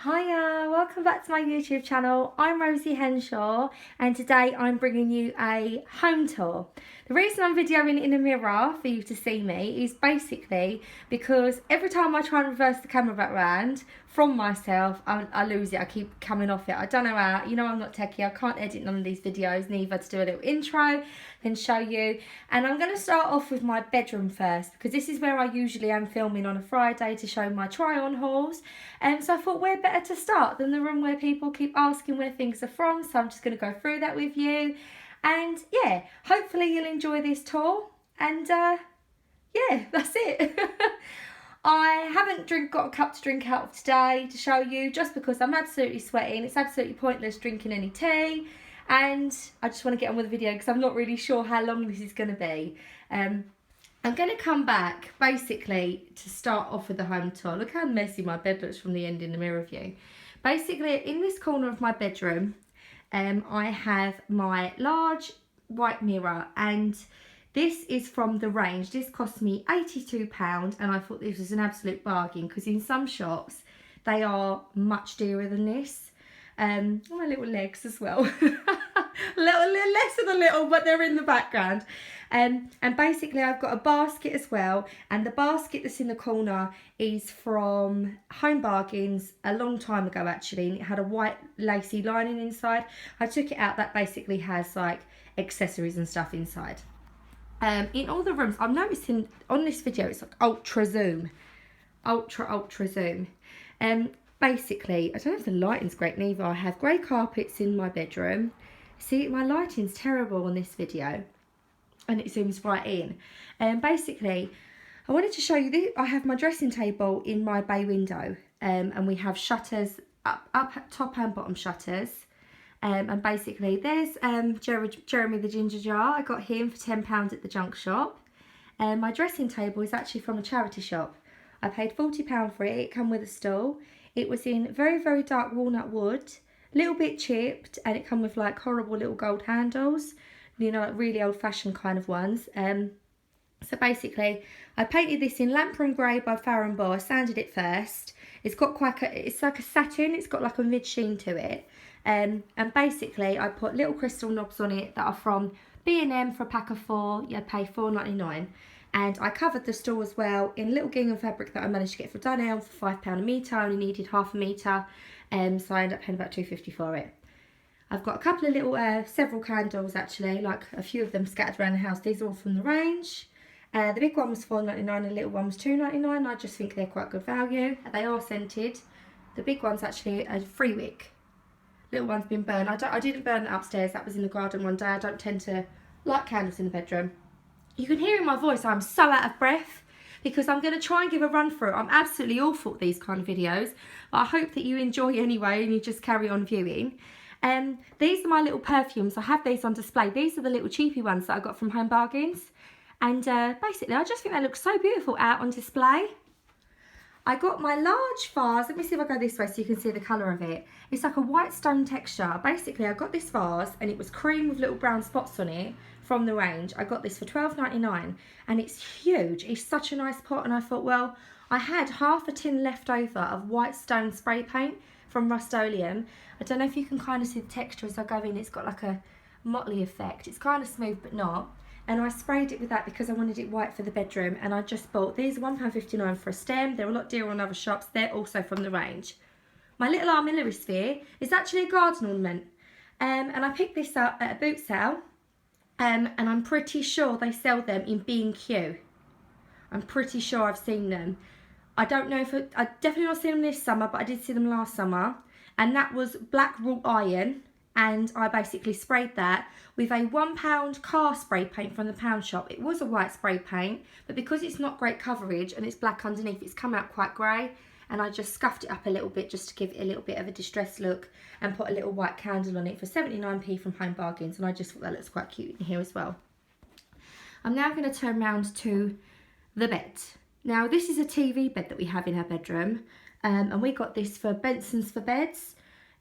Hiya, welcome back to my YouTube channel. I'm Rosie Henshaw and today I'm bringing you a home tour. The reason I'm videoing in a mirror for you to see me is basically because every time I try and reverse the camera back round from myself, I lose it. I keep coming off it. I don't know how. You know I'm not techie. I can't edit none of these videos, neither to do a little intro and show you. And I'm going to start off with my bedroom first because this is where I usually am filming on a Friday to show my try-on hauls. So I thought where better to start than the room where people keep asking where things are from. So I'm just going to go through that with you. And yeah, hopefully you'll enjoy this tour. And yeah, that's it. I haven't got a cup to drink out of today to show you just because I'm absolutely sweating. It's absolutely pointless drinking any tea. And I just want to get on with the video because I'm not really sure how long this is going to be. I'm going to come back basically to start off with the home tour. Look how messy my bed looks from the end in the mirror view. Basically, in this corner of my bedroom, I have my large white mirror, and this is from the range. This cost me £82 and I thought this was an absolute bargain because in some shops they are much dearer than this. My little legs as well. a little less of the little, but they're in the background. And basically I've got a basket as well, and the basket that's in the corner is from Home Bargains a long time ago actually, and it had a white lacy lining inside. I took it out. That basically has like accessories and stuff inside. In all the rooms, I'm noticing on this video it's like ultra zoom. Basically, I don't know if the lighting's great neither. I have grey carpets in my bedroom. See, my lighting's terrible on this video and it zooms right in. Basically, I wanted to show you this. I have my dressing table in my bay window, and we have shutters, up top and bottom shutters. And basically there's Jeremy the ginger jar. I got him for £10 at the junk shop. My dressing table is actually from a charity shop. I paid £40 for it. It came with a stool. It was in very, very dark walnut wood, a little bit chipped, and it came with like horrible little gold handles, you know, like really old fashioned kind of ones. So basically I painted this in Lampron Grey by Farrow & Ball. I sanded it first. It's got quite it's like a satin. It's got like a mid sheen to it. And basically I put little crystal knobs on it that are from B&M for a pack of 4. You pay £4.99. And I covered the stool as well in little gingham fabric that I managed to get for Dunelm for £5 a metre. I only needed half a metre, so I ended up paying about £2.50 for it. I've got a couple of little, several candles actually, like a few of them scattered around the house. These are all from the range. The big one was £4.99 and the little one was £2.99. I just think they're quite good value. They are scented. The big one's actually a free wick. Little one's been burned. I didn't burn it upstairs. That was in the garden one day. I don't tend to light candles in the bedroom. You can hear in my voice I'm so out of breath because I'm going to try and give a run through. I'm absolutely awful at these kind of videos, but I hope that you enjoy anyway and you just carry on viewing. These are my little perfumes. I have these on display. These are the little cheapy ones that I got from Home Bargains. And basically I just think they look so beautiful out on display. I got my large vase. Let me see if I go this way so you can see the colour of it. It's like a white stone texture. Basically, I got this vase and it was cream with little brown spots on it from the range. I got this for £12.99 and it's huge. It's such a nice pot, and I thought, well, I had half a tin left over of white stone spray paint from Rust-Oleum. I don't know if you can kind of see the texture as I go in. It's got like a motley effect. It's kind of smooth but not. And I sprayed it with that because I wanted it white for the bedroom. And I just bought these, £1.59 for a stem. They're a lot dearer on other shops. They're also from the range. My little armillary sphere is actually a garden ornament. And I picked this up at a boot sale. And I'm pretty sure they sell them in B&Q. I'm pretty sure I've seen them. I don't know if I definitely not seen them this summer, but I did see them last summer. And that was black wrought iron. And I basically sprayed that with a £1 car spray paint from the pound shop. It was a white spray paint, but because it's not great coverage and it's black underneath, it's come out quite grey. And I just scuffed it up a little bit just to give it a little bit of a distressed look and put a little white candle on it for 79p from Home Bargains. And I just thought that looks quite cute in here as well. I'm now going to turn around to the bed. Now, this is a TV bed that we have in our bedroom. And we got this for Benson's for Beds.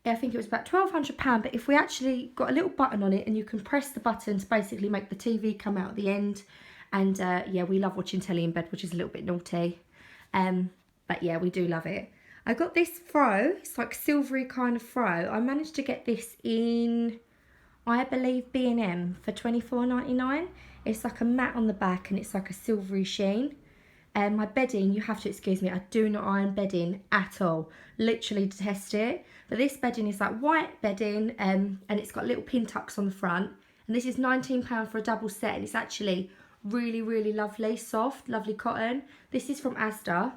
I think it was about £1,200, but if we actually got a little button on it and you can press the button to basically make the TV come out at the end. And yeah, we love watching telly in bed, which is a little bit naughty. But yeah, we do love it. I got this fro. It's like silvery kind of fro. I managed to get this in, I believe, B&M for $24.99. It's like a mat on the back and it's like a silvery sheen. My bedding, you have to excuse me, I do not iron bedding at all. Literally detest it. But this bedding is like white bedding and it's got little pin tucks on the front. And this is £19 for a double set, and it's actually really, really lovely, soft, lovely cotton. This is from Asda.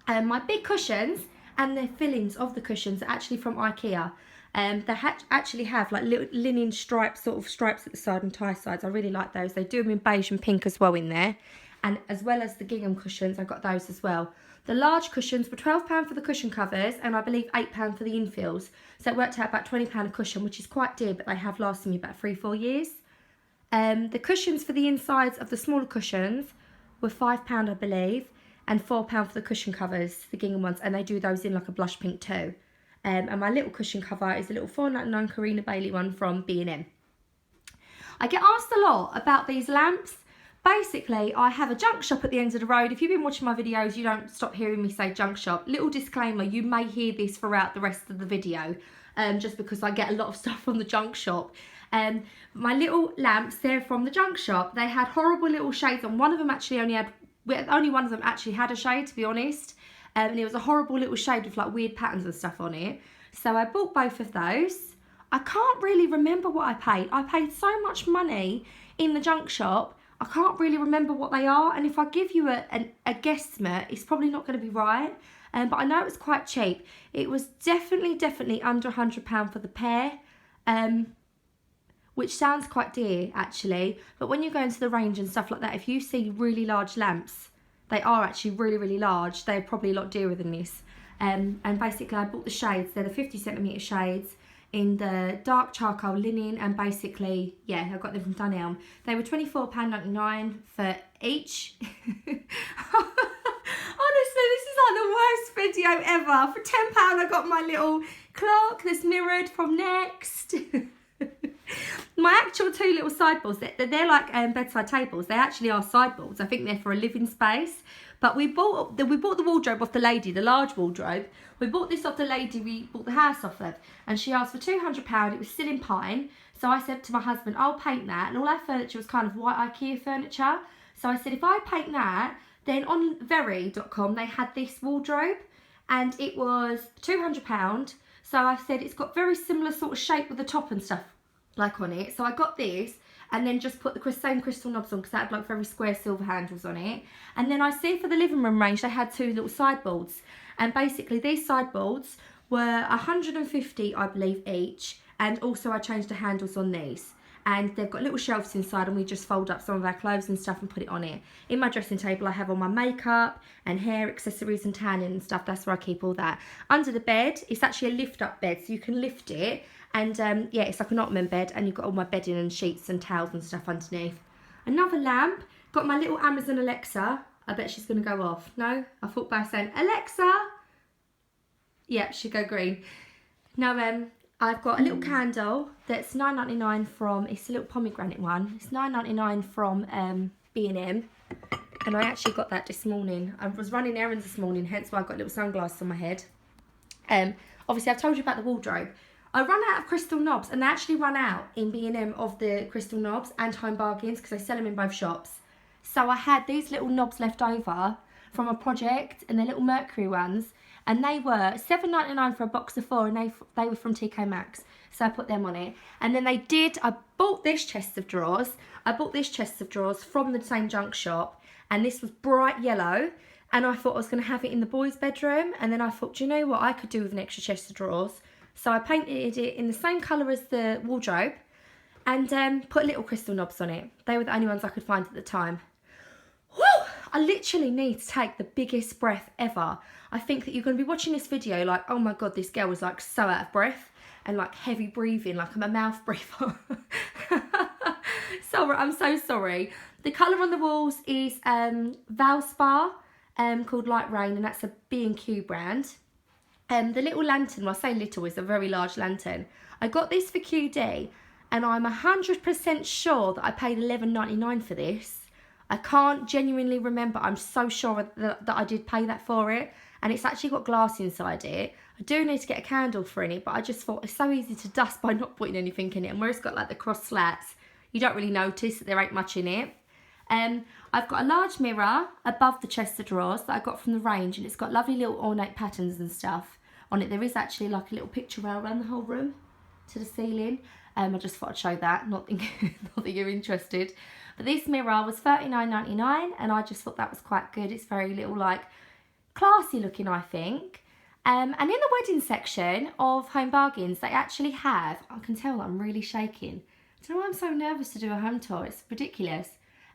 My big cushions and the fillings of the cushions are actually from IKEA. They actually have like little linen stripes, sort of stripes at the side and tie sides. I really like those. They do them in beige and pink as well in there. And as well as the gingham cushions, I got those as well. The large cushions were £12 for the cushion covers and I believe £8 for the infills. So it worked out about £20 a cushion, which is quite dear, but they have lasted me about 3-4 years. The cushions for the insides of the smaller cushions were £5, I believe, and £4 for the cushion covers, the gingham ones, and they do those in like a blush pink too. And my little cushion cover is a little £4.99 Karina Bailey one from B&M. I get asked a lot about these lamps. Basically, I have a junk shop at the end of the road. If you've been watching my videos, you don't stop hearing me say junk shop. Little disclaimer, you may hear this throughout the rest of the video, just because I get a lot of stuff from the junk shop. My little lamps, they're from the junk shop. They had horrible little shades on. One of them actually only one of them actually had a shade, to be honest. And it was a horrible little shade with like weird patterns and stuff on it. So I bought both of those. I can't really remember what I paid. I paid so much money in the junk shop. I can't really remember what they are, and if I give you a guesstimate, it's probably not going to be right. But I know it was quite cheap. It was definitely under £100 for the pair, which sounds quite dear actually. But when you go into the range and stuff like that, if you see really large lamps, they are actually really, really large. They're probably a lot dearer than this. And basically I bought the shades. They're the 50cm shades in the dark charcoal linen, and basically, yeah, I got them from Dunelm. They were £24.99 for each. Honestly, this is like the worst video ever. For £10 I got my little clock that's mirrored from Next. My actual two little sideboards, they're like bedside tables. They actually are sideboards. I think they're for a living space. But we bought the wardrobe off the lady, the large wardrobe. We bought this off the lady we bought the house off of. And she asked for £200. It was still in pine. So I said to my husband, I'll paint that. And all our furniture was kind of white IKEA furniture. So I said, if I paint that, then on very.com they had this wardrobe. And it was £200. So I said, it's got very similar sort of shape with the top and stuff like on it. So I got this. And then just put the same crystal knobs on because that had like very square silver handles on it. And then I see for the living room range they had two little sideboards. And basically these sideboards were £150, I believe, each. And also I changed the handles on these. And they've got little shelves inside, and we just fold up some of our clothes and stuff and put it on it. In my dressing table I have all my makeup and hair accessories and tanning and stuff. That's where I keep all that. Under the bed, it's actually a lift up bed, so you can lift it. And yeah, it's like an ottoman bed, and you've got all my bedding and sheets and towels and stuff underneath. Another lamp. Got my little Amazon Alexa. I bet she's going to go off. No? I thought by saying, Alexa! Yeah, she'd go green. Now, I've got a little candle that's £9.99 from, it's a little pomegranate one. It's £9.99 from B&M. And I actually got that this morning. I was running errands this morning, hence why I got little sunglasses on my head. Obviously, I've told you about the wardrobe. I run out of crystal knobs, and they actually run out in B&M of the crystal knobs and Home Bargains because they sell them in both shops. So I had these little knobs left over from a project, and they're little Mercury ones, and they were £7.99 for a box of 4, and they were from TK Maxx. So I put them on it. And then I bought this chest of drawers. I bought this chest of drawers from the same junk shop, and this was bright yellow. And I thought I was going to have it in the boys' bedroom, and then I thought, do you know what I could do with an extra chest of drawers? So I painted it in the same colour as the wardrobe and put little crystal knobs on it. They were the only ones I could find at the time. Woo! I literally need to take the biggest breath ever. I think that you're going to be watching this video like, oh my God, this girl was like so out of breath and like heavy breathing, like I'm a mouth breather. Sorry, I'm so sorry. The colour on the walls is Valspar called Light Rain, and that's a B&Q brand. The little lantern, well I say little, is a very large lantern. I got this for QD, and I'm 100% sure that I paid $11.99 for this. I can't genuinely remember. I'm so sure that I did pay that for it. and it's actually got glass inside it. I do need to get a candle for in it, but I just thought it's so easy to dust by not putting anything in it, and where it's got like the cross slats, you don't really notice that there ain't much in it. I've got a large mirror above the chest of drawers that I got from the range, and it's got lovely little ornate patterns and stuff on it. There is actually like a little picture rail around the whole room to the ceiling. I just thought I'd show that, not that you're interested. But this mirror was $39.99, and I just thought that was quite good. It's very little, like, classy looking, I think. And in the wedding section of Home Bargains, they actually have, I can tell that I'm really shaking. I don't know why I'm so nervous to do a home tour, it's ridiculous.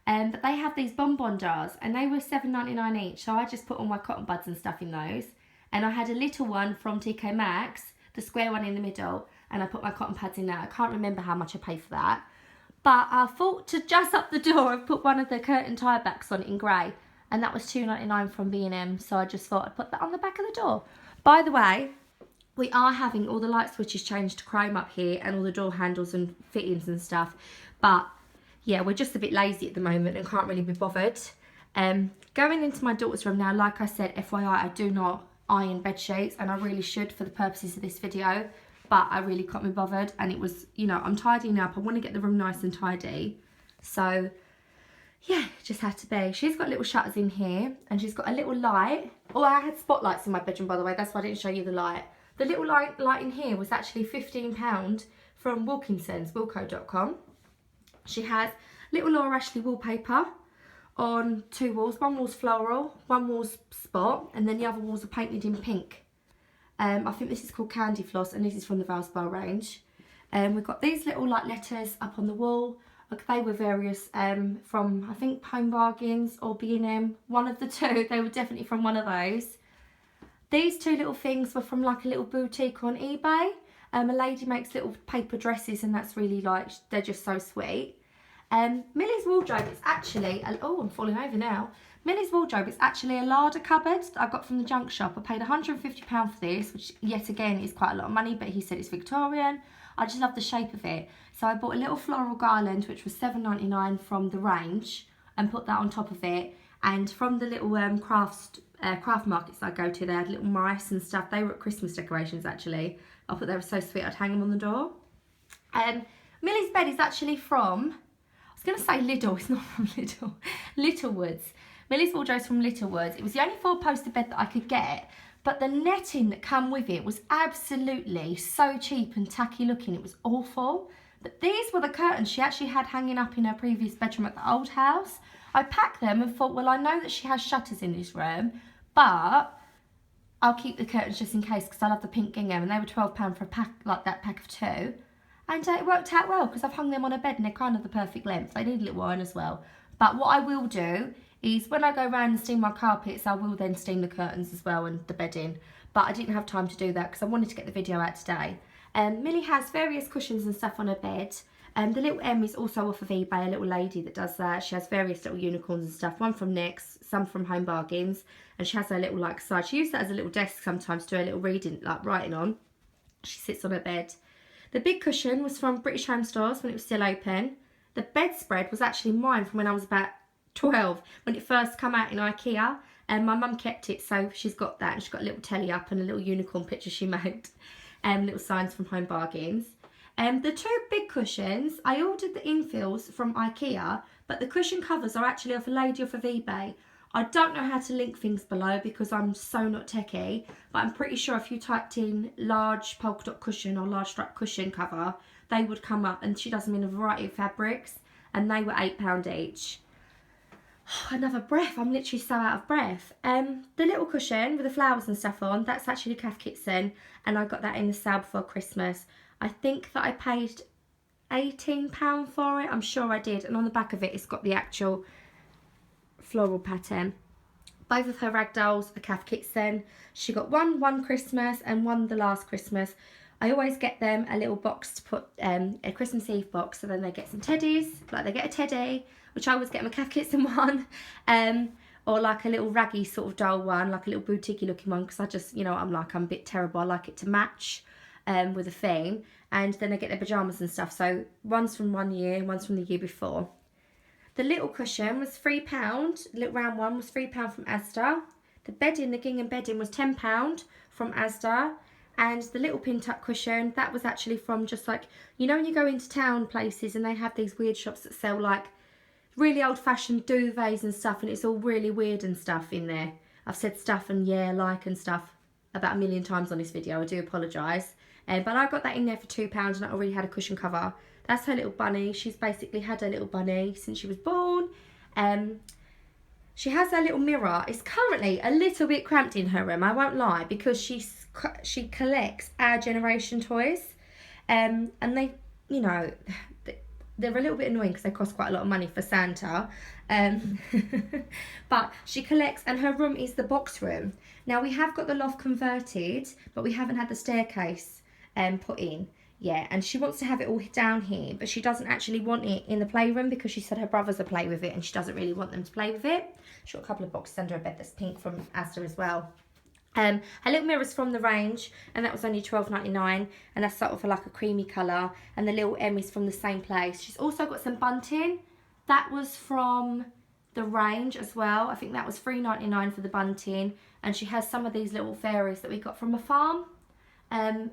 But they have these bonbon jars, and they were $7.99 each, so I just put all my cotton buds and stuff in those. And I had a little one from TK Maxx, the square one in the middle, and I put my cotton pads in that. I can't remember how much I paid for that. But I thought to just up the door, I've put one of the curtain tie backs on it in grey, and that was $2.99 from B&M, so I just thought I'd put that on the back of the door. By the way, we are having all the light switches changed to chrome up here, and all the door handles and fittings and stuff, but yeah, we're just a bit lazy at the moment and can't really be bothered. Going into my daughter's room now, like I said, FYI, I do not iron bed sheets, and I really should for the purposes of this video, but I really can't be bothered. And it was, you know, I'm tidying up, I want to get the room nice and tidy, so yeah, it just had to be. She's got little shutters in here, and she's got a little light. Oh, I had spotlights in my bedroom, by the way, that's why I didn't show you the light. The little light in here was actually £15 from Wilkinson's, wilco.com. She has little Laura Ashley wallpaper on 2 walls. One wall's floral, one wall's spot, and then the other walls are painted in pink. I think this is called Candy Floss, and this is from the Valspar range. We've got these little like letters up on the wall. Like, they were various from, I think, Home Bargains or B&M, one of the two. They were definitely from one of those. These 2 little things were from like a little boutique on eBay. A lady makes little paper dresses, and that's really, like, they're just so sweet. Millie's wardrobe is actually, oh, I'm falling over now. Millie's wardrobe is actually a larder cupboard that I got from the junk shop. I paid £150 for this, which yet again is quite a lot of money, but he said it's Victorian. I just love the shape of it. So I bought a little floral garland, which was $7.99 from the range, and put that on top of it. And from the little craft markets I go to, they had little mice and stuff. They were at Christmas decorations, actually. I thought they were so sweet, I'd hang them on the door. Millie's bed is actually from, I was going to say Lidl, it's not from Lidl, Littlewoods. Millie's wardrobe's from Littlewoods. It was the only 4-poster bed that I could get, but the netting that came with it was absolutely so cheap and tacky looking, it was awful. But these were the curtains she actually had hanging up in her previous bedroom at the old house. I packed them and thought, well, I know that she has shutters in this room, but I'll keep the curtains just in case, because I love the pink gingham, and they were £12 for a pack, like that pack of 2. And it worked out well, because I've hung them on a bed and they're kind of the perfect length. They need a little iron as well. But what I will do is when I go around and steam my carpets, I will then steam the curtains as well and the bedding. But I didn't have time to do that because I wanted to get the video out today. Millie has various cushions and stuff on her bed. The little M is also off of eBay, a little lady that does that. She has various little unicorns and stuff, one from NYX, some from Home Bargains, and she has her little like side. She uses that as a little desk sometimes to do her little reading, like writing on. She sits on her bed. The big cushion was from British Home Stores when it was still open. The bedspread was actually mine from when I was about 12, when it first came out in IKEA, and my mum kept it, so she's got that, and she's got a little telly up and a little unicorn picture she made, little signs from Home Bargains. The 2 big cushions, I ordered the infills from IKEA, but the cushion covers are actually off a lady off of eBay. I don't know how to link things below because I'm so not techie, but I'm pretty sure if you typed in large polka dot cushion or large strap cushion cover, they would come up, and she does them in a variety of fabrics, and they were £8 each. Another breath, I'm literally so out of breath. The little cushion with the flowers and stuff on, that's actually Kath Kitson, and I got that in the sale before Christmas. I think that I paid £18 for it, I'm sure I did, and on the back of it, it's got the actual floral pattern. Both of her rag dolls are Kath Kitson. She got one Christmas and one the last Christmas. I always get them a little box to put, a Christmas Eve box, so then they get some teddies, like they get a teddy, which I always get them a Kath Kitson one, or like a little raggy sort of doll one, like a little boutique looking one, because I just, you know, I'm a bit terrible, I like it to match with a theme, and then they get their pyjamas and stuff, so one's from 1 year and one's from the year before. The little cushion was £3, the little round one was £3 from Asda. The bedding, the gingham bedding was £10 from Asda. And the little pin tuck cushion, that was actually from just like, you know when you go into town places and they have these weird shops that sell like really old fashioned duvets and stuff, and it's all really weird and stuff in there. I've said stuff and yeah, like and stuff about a million times on this video, I do apologise. But I got that in there for £2 and I already had a cushion cover. That's her little bunny. She's basically had her little bunny since she was born. She has her little mirror. It's currently a little bit cramped in her room, I won't lie, because she collects our generation toys. And they, you know, they're a little bit annoying because they cost quite a lot of money for Santa. But she collects, and her room is the box room. Now we have got the loft converted, but we haven't had the staircase put in. Yeah, and she wants to have it all down here, but she doesn't actually want it in the playroom because she said her brothers will play with it and she doesn't really want them to play with it. She's got a couple of boxes under her bed that's pink from Asda as well. Her little mirror's from the range, and that was only £12.99, and that's sort of like a creamy colour, and the little M is from the same place. She's also got some bunting. That was from the range as well. I think that was £3.99 for the bunting, and she has some of these little fairies that we got from a farm.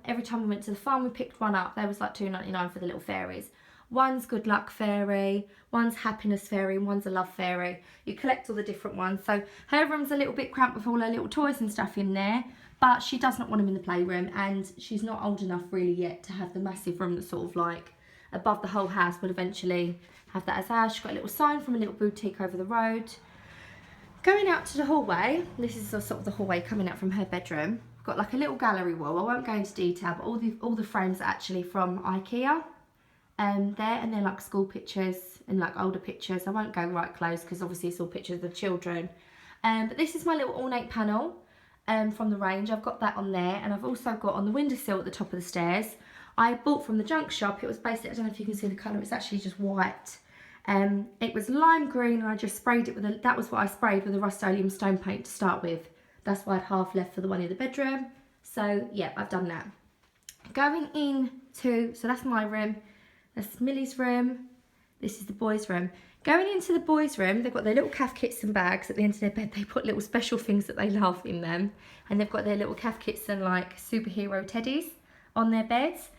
Every time we went to the farm, we picked one up. There was like £2.99 for the little fairies. One's good luck fairy, one's happiness fairy, and one's a love fairy. You collect all the different ones. So her room's a little bit cramped with all her little toys and stuff in there, but she does not want them in the playroom, and she's not old enough really yet to have the massive room that's sort of like above the whole house. We'll eventually have that as ours. She's got a little sign from a little boutique over the road. Going out to the hallway, this is sort of the hallway coming out from her bedroom. Got like a little gallery wall. I won't go into detail, but all the frames are actually from IKEA. There, and they're like school pictures and like older pictures. I won't go right close because obviously it's all pictures of the children. But this is my little ornate panel from the range. I've got that on there, and I've also got on the windowsill at the top of the stairs. I bought from the junk shop. It was basically, I don't know if you can see the colour, it's actually just white. It was lime green, and I just sprayed it with that was what I sprayed with a Rust-Oleum stone paint to start with. That's why I had half left for the one in the bedroom. So yeah, I've done that. Going into, so that's my room. That's Millie's room. This is the boys' room. Going into the boys' room, they've got their little calf kits and bags at the end of their bed. They put little special things that they love in them. And they've got their little calf kits and like superhero teddies on their beds.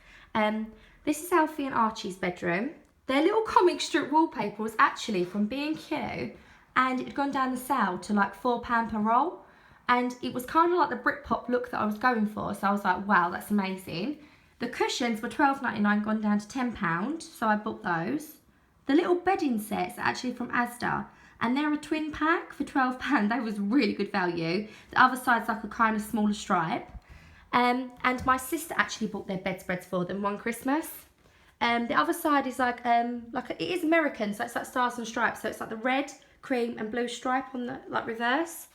This is Alfie and Archie's bedroom. Their little comic strip wallpaper was actually from B&Q, and it had gone down the sale to like £4 per roll. And it was kind of like the Britpop look that I was going for. So I was like, wow, that's amazing. The cushions were £12.99, gone down to £10, so I bought those. The little bedding sets are actually from Asda, and they're a twin pack for £12. They was really good value. The other side's like a kind of smaller stripe. And my sister actually bought their bedspreads for them one Christmas. The other side is like it is American, so it's like stars and stripes. So it's like the red, cream, and blue stripe on the like reverse.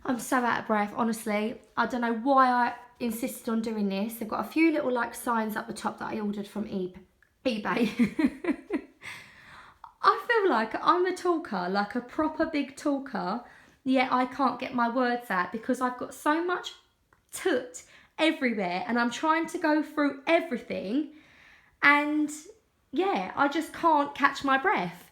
I'm so out of breath, honestly. I don't know why I insisted on doing this. They've got a few little like signs up the top that I ordered from eBay. I feel like I'm a talker, like a proper big talker, yet I can't get my words out because I've got so much toot everywhere and I'm trying to go through everything, and yeah, I just can't catch my breath.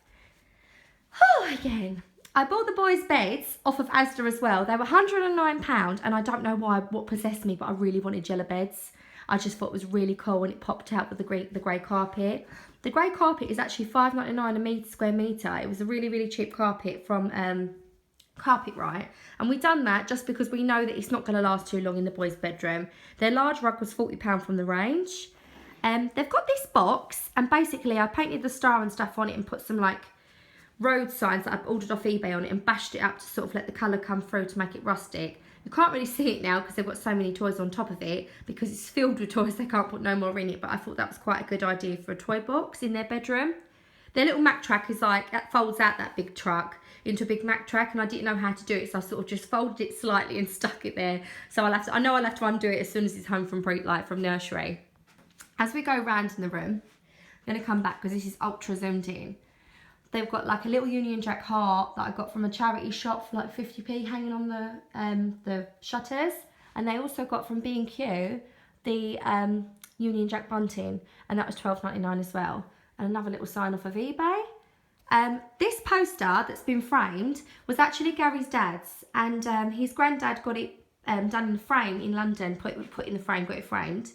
Oh, again. I bought the boys' beds off of Asda as well. They were £109, and I don't know what possessed me, but I really wanted yellow beds. I just thought it was really cool when it popped out with the grey carpet. The grey carpet is actually £5.99 a square metre. It was a really, really cheap carpet from Carpet Right. And we done that just because we know that it's not going to last too long in the boys' bedroom. Their large rug was £40 from the range. They've got this box, and basically I painted the star and stuff on it and put some like road signs that I've ordered off eBay on it and bashed it up to sort of let the colour come through to make it rustic. You can't really see it now because they've got so many toys on top of it because it's filled with toys, they can't put no more in it, but I thought that was quite a good idea for a toy box in their bedroom. Their little Mac truck is like, it folds out that big truck into a big Mac truck, and I didn't know how to do it, so I sort of just folded it slightly and stuck it there. So I know I'll have to undo it as soon as it's home from nursery. As we go round in the room, I'm going to come back because this is ultra zoomed in. They've got like a little Union Jack heart that I got from a charity shop for like 50p hanging on the shutters. And they also got from B&Q the Union Jack bunting, and that was £12.99 as well. And another little sign off of eBay. This poster that's been framed was actually Gary's dad's, and his granddad got it done in a frame in London, put in the frame, got it framed.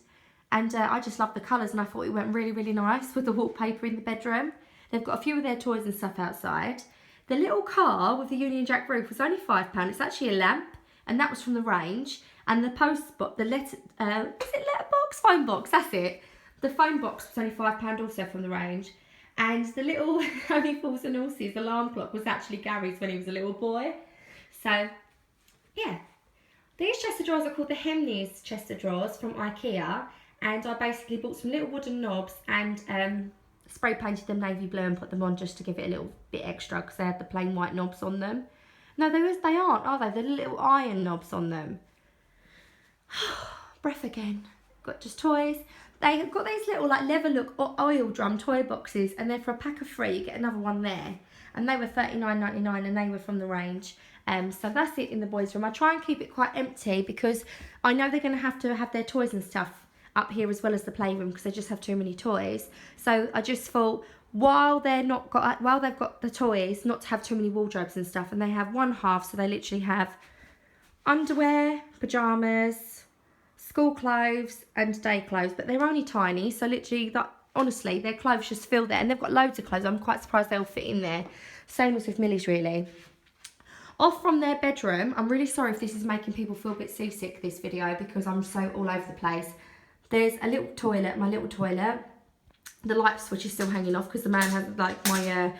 And I just love the colours, and I thought it went really, really nice with the wallpaper in the bedroom. They've got a few of their toys and stuff outside. The little car with the Union Jack roof was only £5. It's actually a lamp, and that was from the range. And the post box, the letter, is it letterbox? Phone box, that's it. The phone box was only £5 also from the range. And the little Only Fools and Horses alarm clock was actually Gary's when he was a little boy. So, yeah. These chest of drawers are called the Hemnes chest of drawers from IKEA. And I basically bought some little wooden knobs and spray painted them navy blue and put them on just to give it a little bit extra because they had the plain white knobs on them. No, they aren't, are they? They're little iron knobs on them. Breath again. Got just toys. They've got these little like leather look oil drum toy boxes, and they're for a pack of 3. You get another one there. And they were $39.99 and they were from the range. So that's it in the boys' room. I try and keep it quite empty because I know they're going to have their toys and stuff up here as well as the playroom because they just have too many toys. So I just thought while they've got the toys, not to have too many wardrobes and stuff, and they have one half, so they literally have underwear, pyjamas, school clothes and day clothes, but they're only tiny, so literally honestly their clothes just fill there, and they've got loads of clothes. I'm quite surprised they'll fit in there. Same as with Millie's really. Off from their bedroom, I'm really sorry if this is making people feel a bit seasick, this video, because I'm so all over the place. There's a little toilet, my little toilet. The light switch is still hanging off because the man hasn't, like my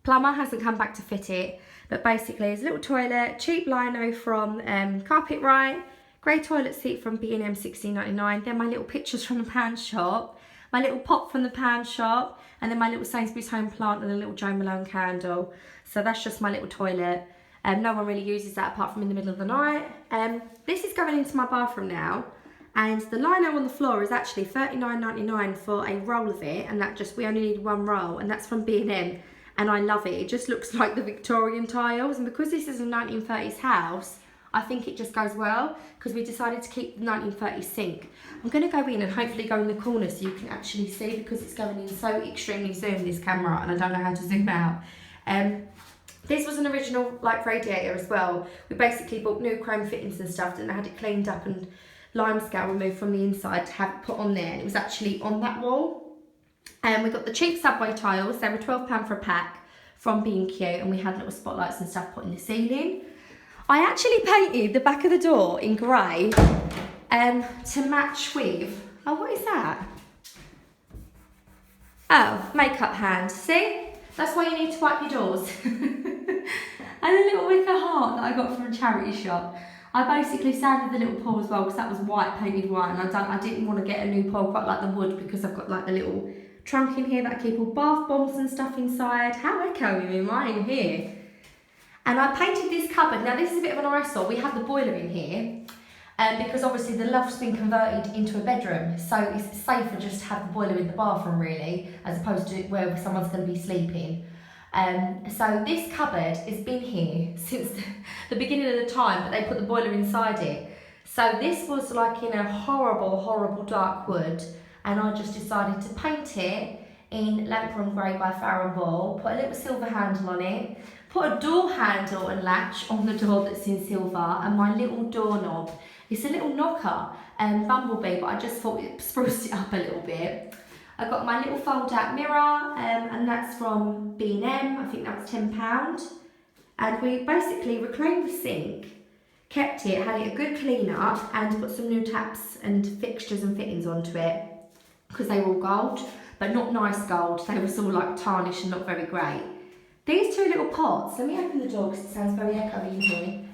plumber hasn't come back to fit it. But basically, there's a little toilet, cheap lino from Carpet Right, grey toilet seat from B&M $16.99. Then my little pictures from the pound shop, my little pot from the pound shop, and then my little Sainsbury's home plant and a little Jo Malone candle. So that's just my little toilet. No one really uses that apart from in the middle of the night. This is going into my bathroom now. And the lino on the floor is actually $39.99 for a roll of it, and we only need one roll, and that's from B&M, and I love it. It just looks like the Victorian tiles, and because this is a 1930s house, I think it just goes well, because we decided to keep the 1930s sink. I'm going to go in and hopefully go in the corner so you can actually see, because it's going in so extremely zoom, this camera, and I don't know how to zoom out. This was an original like radiator as well. We basically bought new chrome fittings and stuff, and I had it cleaned up and limescale removed from the inside to have it put on there, and it was actually on that wall. And we got the cheap subway tiles. They were £12 for a pack from B&Q, and we had little spotlights and stuff put in the ceiling. I actually painted the back of the door in grey to match with, oh, what is that? Oh, makeup hand. See? That's why you need to wipe your doors. And a little wicker heart that I got from a charity shop. I basically sanded the little paw as well because that was white, painted white, and I didn't want to get a new paw quite like the wood because I've got like the little trunk in here that I keep all bath bombs and stuff inside. How echoey am I in here? And I painted this cupboard. Now this is a bit of an eyesore. We have the boiler in here because obviously the loft's been converted into a bedroom, so it's safer just to have the boiler in the bathroom really, as opposed to where someone's going to be sleeping. So this cupboard has been here since the beginning of the time, but they put the boiler inside it. So this was like in a horrible, horrible dark wood, and I just decided to paint it in Lamphorn Grey by Farrow & Ball, put a little silver handle on it, put a door handle and latch on the door that's in silver, and my little doorknob. It's a little knocker, bumblebee, but I just thought it spruced it up a little bit. I got my little fold-out mirror, and that's from B&M. I think that was £10. And we basically reclaimed the sink, kept it, had it a good clean up, and put some new taps and fixtures and fittings onto it, because they were all gold, but not nice gold. They were all like tarnished and not very great. These two little pots, let me open the door because it sounds very echoey in here.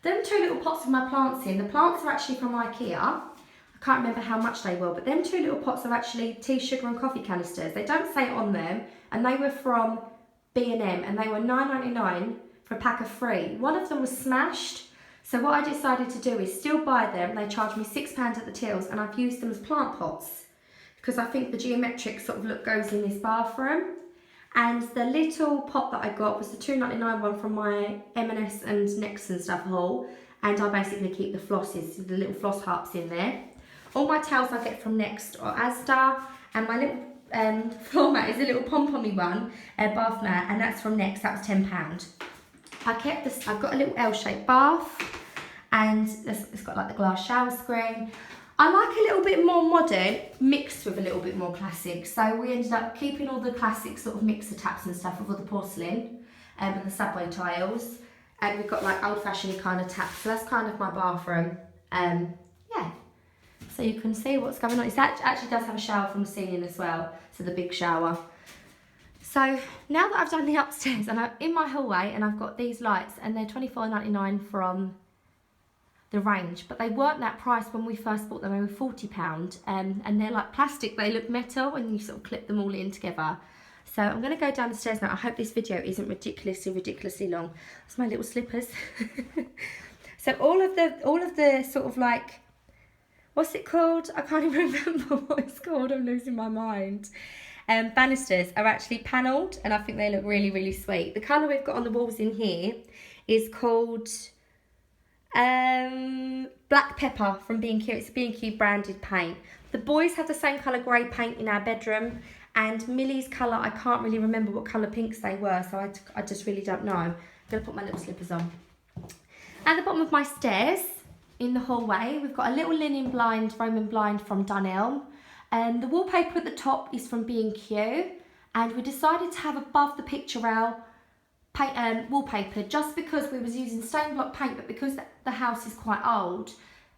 Them two little pots with my plants in, the plants are actually from IKEA. I can't remember how much they were, but them two little pots are actually tea, sugar and coffee canisters. They don't say it on them, and they were from B&M, and they were $9.99 for a pack of 3. One of them was smashed, so what I decided to do is still buy them. They charged me £6 at the tills, and I've used them as plant pots because I think the geometric sort of look goes in this bathroom. And the little pot that I got was the $2.99 one from my M&S and Next and stuff haul, and I basically keep the flosses, the little floss harps in there. All my towels I get from Next or Asda, and my little floor mat is a little pom-pommy one, bath mat, and that's from Next. That was £10. I kept this. I've got a little L-shaped bath, and it's got like the glass shower screen. I like a little bit more modern mixed with a little bit more classic. So we ended up keeping all the classic sort of mixer taps and stuff with all the porcelain and the subway tiles. And we've got like old-fashioned kind of taps. So that's kind of my bathroom. Yeah. So you can see what's going on. It actually does have a shower from the ceiling as well. So the big shower. So now that I've done the upstairs and I'm in my hallway and I've got these lights and they're $24.99 from the range, but they weren't that price when we first bought them. They were £40, and they're like plastic. They look metal and you sort of clip them all in together. So I'm going to go down the stairs now. I hope this video isn't ridiculously long. That's my little slippers. So all of the sort of like, what's it called? I can't even remember what it's called. I'm losing my mind. Banisters are actually panelled, and I think they look really sweet. The colour we've got on the walls in here is called Black Pepper from B&Q. It's a B&Q branded paint. The boys have the same colour grey paint in our bedroom, and Millie's colour, I can't really remember what colour pinks they were, so I just really don't know. I'm going to put my little slippers on. At the bottom of my stairs in the hallway, we've got a little linen blind, Roman blind from Dunelm. The wallpaper at the top is from B&Q, and we decided to have above the picture rail wallpaper just because we was using stone block paint, but because the house is quite old,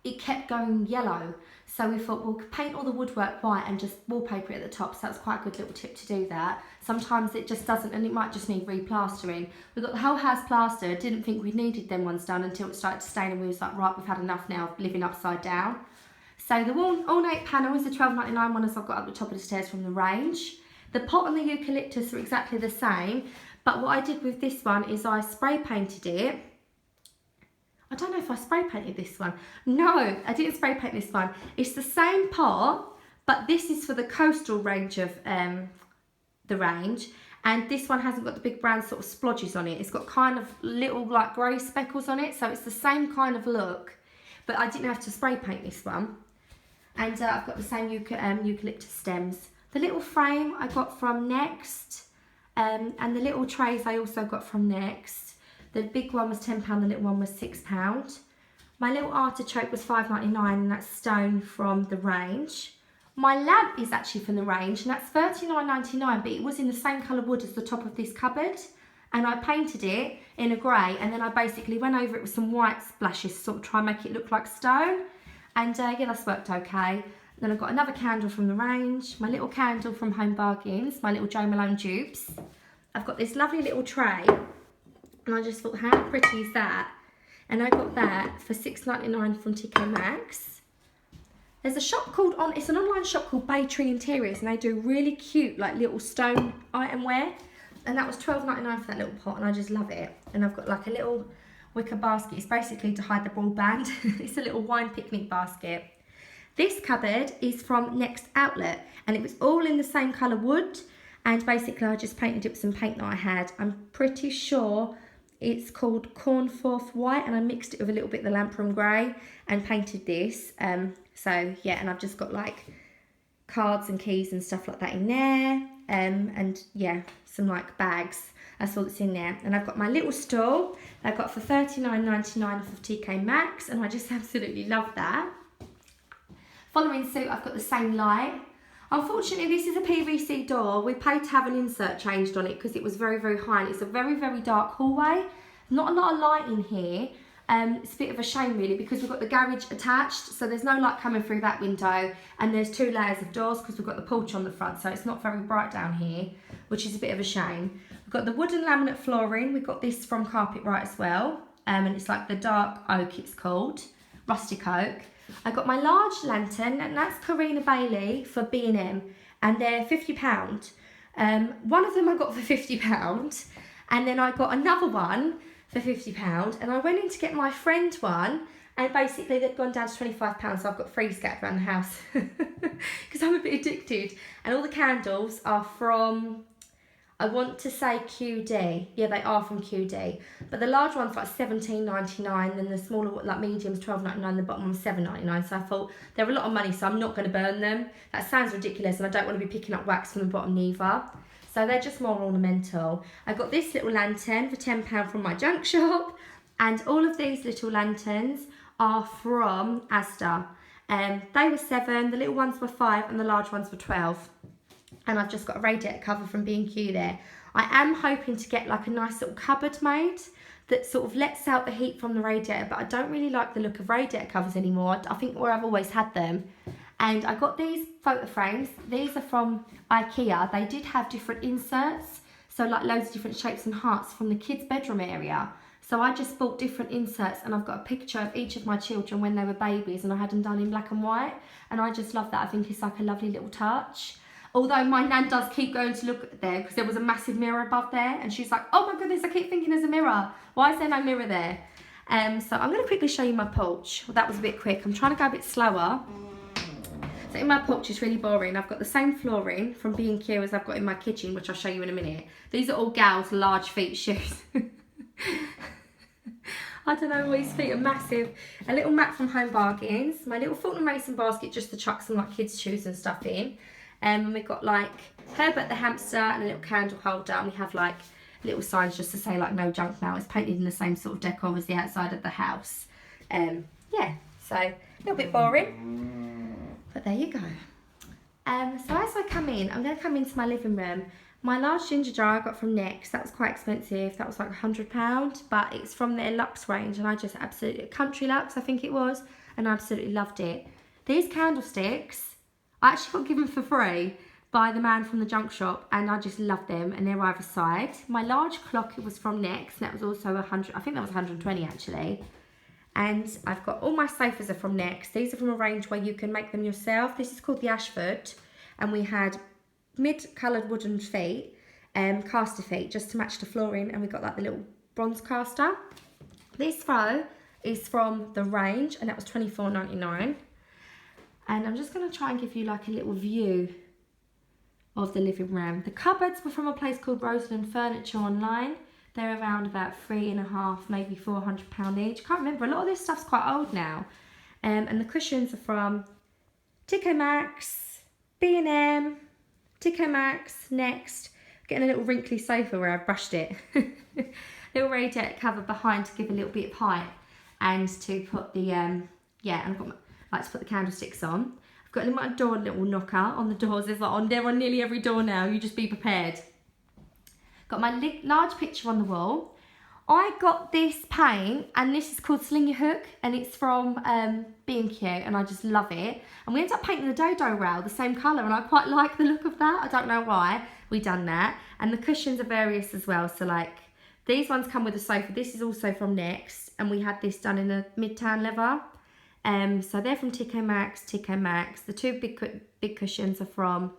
it kept going yellow. So we thought we'll paint all the woodwork white and just wallpaper it at the top. So that's quite a good little tip to do that. Sometimes it just doesn't, and it might just need replastering. We got the whole house plastered. Didn't think we needed them ones done until it started to stain, and we was like, right, we've had enough now of living upside down. So the ornate panel is the £12.99 one as I've got up the top of the stairs from the range. The pot and the eucalyptus are exactly the same, but what I did with this one is I spray painted it. I don't know if I spray painted this one. No, I didn't spray paint this one. It's the same pot, but this is for the coastal range of the range. And this one hasn't got the big brown sort of splodges on it. It's got kind of little like grey speckles on it. So it's the same kind of look, but I didn't have to spray paint this one. And I've got the same eucalyptus stems. The little frame I got from Next. And the little trays I also got from Next. The big one was £10, the little one was £6. My little artichoke was £5.99, and that's stone from the range. My lamp is actually from the range, and that's £39.99, but it was in the same colour wood as the top of this cupboard. And I painted it in a grey, and then I basically went over it with some white splashes to sort of try and make it look like stone. And yeah, that's worked okay. Then I've got another candle from the range, my little candle from Home Bargains, my little Jo Malone dupes. I've got this lovely little tray, and I just thought, how pretty is that? And I got that for $6.99 from TK Maxx. There's a shop called, it's an online shop called Bay Tree Interiors, and they do really cute, like little stone itemware. And that was $12.99 for that little pot, and I just love it. And I've got like a little wicker basket. It's basically to hide the broadband. It's a little wine picnic basket. This cupboard is from Next Outlet, and it was all in the same colour wood. And basically I just painted it with some paint that I had. I'm pretty sure it's called Cornforth White, and I mixed it with a little bit of the Lamprum Grey and painted this. So yeah, and I've just got like cards and keys and stuff like that in there. And yeah, some like bags. That's all that's in there. And I've got my little stool I got for $39.99 for TK Maxx, and I just absolutely love that. Following suit, I've got the same light. Unfortunately, this is a PVC door. We paid to have an insert changed on it because it was very high, and it's a very dark hallway. Not a lot of light in here. It's a bit of a shame really, because we've got the garage attached, so there's no light coming through that window, and there's 2 layers of doors because we've got the porch on the front, so it's not very bright down here, which is a bit of a shame. We've got the wooden laminate flooring. We got this from Carpet Right as well, and it's like the dark oak, it's called, rustic oak. I got my large lantern, and that's Karina Bailey for B&M, and they're £50. One of them I got for £50, and then I got another one for £50, and I went in to get my friend one, and basically they'd gone down to £25, so I've got 3 scattered around the house because I'm a bit addicted. And all the candles are from, I want to say QD. Yeah, they are from QD. But the large one's like $17.99, then the smaller, like medium's $12.99, the bottom one's $7.99. So I thought they're a lot of money, so I'm not going to burn them. That sounds ridiculous, and I don't want to be picking up wax from the bottom neither. So they're just more ornamental. I got this little lantern for £10 from my junk shop, and all of these little lanterns are from Asda. They were £7, the little ones were £5, and the large ones were £12. And I've just got a radiator cover from B&Q there. I am hoping to get like a nice little cupboard made that sort of lets out the heat from the radiator, but I don't really like the look of radiator covers anymore. I think where I've always had them. And I got these photo frames. These are from IKEA. They did have different inserts, so like loads of different shapes and hearts from the kids' bedroom area. So I just bought different inserts, and I've got a picture of each of my children when they were babies, and I had them done in black and white. And I just love that. I think it's like a lovely little touch. Although my nan does keep going to look there because there was a massive mirror above there, and she's like, oh my goodness, I keep thinking there's a mirror. Why is there no mirror there? So I'm going to quickly show you my porch. Well, that was a bit quick. I'm trying to go a bit slower. So in my porch, it's really boring. I've got the same flooring from B&Q as I've got in my kitchen, which I'll show you in a minute. These are all Gal's large feet shoes. I don't know, these feet are massive. A little mat from Home Bargains. My little Fulton Mason basket just to chuck some like kids' shoes and stuff in. And we've got like Herbert the hamster and a little candle holder, and we have like little signs just to say like no junk mail. It's painted in the same sort of decor as the outside of the house. Yeah, so a little bit boring, but there you go. So as I come in, I'm going to come into my living room. My large ginger jar I got from Next. That was quite expensive. That was like £100, but it's from their Luxe range, and I just absolutely, Country Luxe I think it was, and I absolutely loved it. These candlesticks I actually got given for free by the man from the junk shop, and I just love them, and they're either side. My large clock, it was from Next, and that was also 100, I think that was 120 actually. And I've got all my sofas are from Next. These are from a range where you can make them yourself. This is called the Ashford, and we had mid-coloured wooden feet, caster feet, just to match the flooring, and we got like the little bronze caster. This throw is from the range, and that was $24.99. And I'm just going to try and give you like a little view of the living room. The cupboards were from a place called Rosie Furniture online. They're around about £3.50, maybe £400 each. Can't remember. A lot of this stuff's quite old now. And the cushions are from TK Maxx, B&M, TK Maxx, Next. Getting a little wrinkly sofa where I've brushed it. Little radiator cover behind to give a little bit of height, and to put the and I've got like to put the candlesticks on. I've got my door little knocker on the doors. There's like they're on nearly every door now. You just be prepared. Got my large picture on the wall. I got this paint, and this is called Sling Your Hook, and it's from B&Q, and I just love it. And we ended up painting the dodo rail the same colour, and I quite like the look of that. I don't know why we done that. And the cushions are various as well. So like these ones come with a sofa. This is also from Next, and we had this done in a Midtown leather. So they're from TK Maxx. The two big cushions are from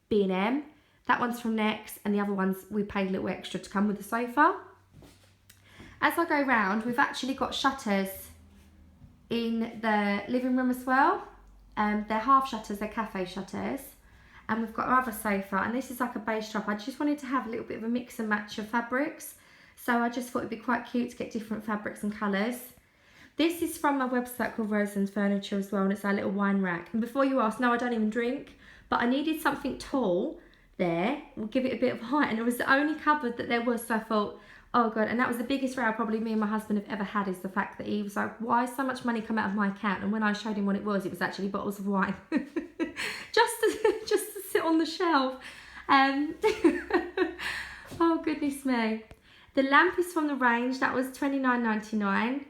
B&M. That one's from Next, and the other ones we paid a little extra to come with the sofa. As I go round, we've actually got shutters in the living room as well. They're half shutters, they're cafe shutters. And we've got our other sofa, and this is like a beige top. I just wanted to have a little bit of a mix and match of fabrics. So I just thought it'd be quite cute to get different fabrics and colours. This is from a website called Rosie Furniture as well, and it's our little wine rack. And before you ask, no, I don't even drink, but I needed something tall there. We'll give it a bit of height, and it was the only cupboard that there was, so I thought, oh God, and that was the biggest row probably me and my husband have ever had, is the fact that he was like, why is so much money come out of my account? And when I showed him what it was actually bottles of wine. just to sit on the shelf. Oh goodness me. The lamp is from the range, that was $29.99.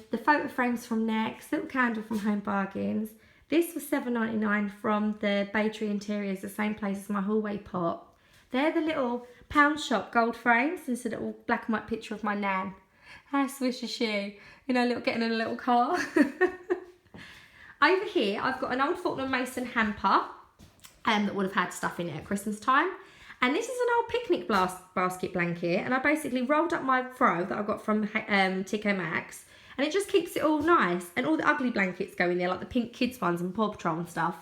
The photo frame's from Next, little candle from Home Bargains. This was $7.99 from the Bay Tree Interiors, the same place as my hallway pot. They're the little pound shop gold frames. There's a little black and white picture of my nan. How swish is she? You know, getting in a little car. Over here, I've got an old Fulton Mason hamper that would have had stuff in it at Christmas time. And this is an old picnic basket blanket. And I basically rolled up my throw that I got from TK Maxx. And it just keeps it all nice. And all the ugly blankets go in there, like the pink kids ones and Paw Patrol and stuff.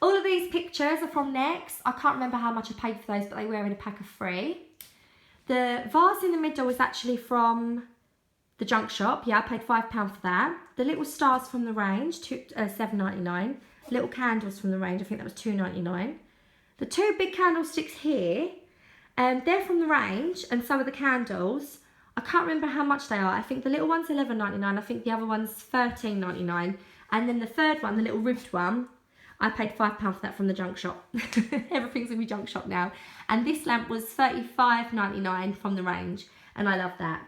All of these pictures are from Next. I can't remember how much I paid for those, but they were in a pack of 3. The vase in the middle was actually from the junk shop. Yeah, I paid £5 for that. The little stars from the range, $7.99. Little candles from the range, I think that was $2.99. The 2 big candlesticks here, they're from the range, and so are the candles. I can't remember how much they are. I think the little one's $11.99. I think the other one's $13.99. And then the third one, the little ribbed one, I paid £5 for that from the junk shop. Everything's in my junk shop now. And this lamp was $35.99 from the range, and I love that.